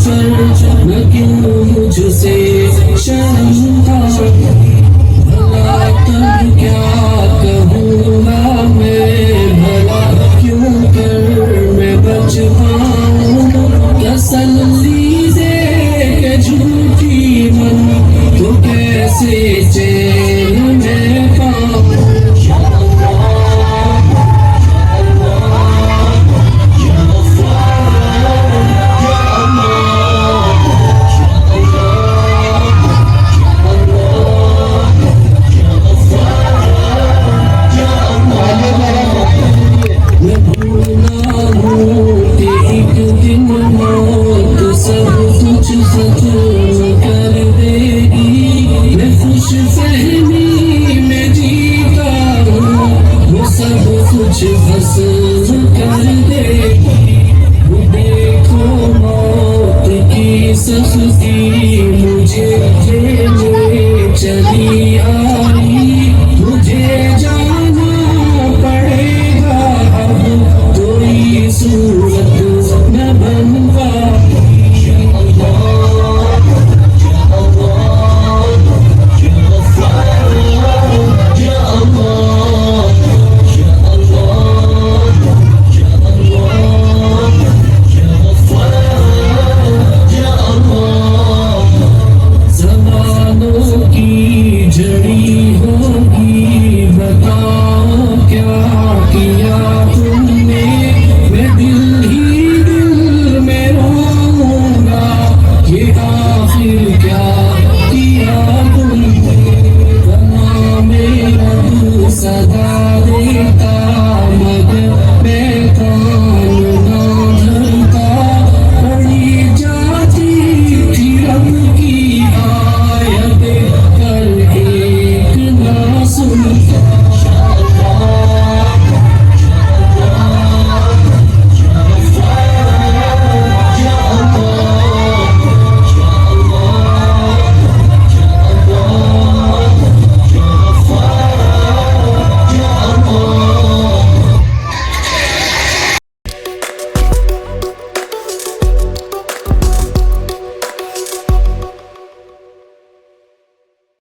पर न क्यों मुझसे शर्म आई। भला तब क्या कहूँगा मैं, भला क्यों कर मैं बच पाऊँ। तसल्ली दे के झूठी मन तो कैसे चैन में पाऊँ। कुछ बस कर देगी। देखो मौत की सख्ती मुझे लेने चली आई। मुझे जाना पड़ेगा अब, कोई सूरत न बन पाई। जड़ी होगी बताओ क्या किया तुमने। मैं दिल ही दिल में रोऊंगा, ये आखिर क्या किया तुमने। बना मेरा दिल सदा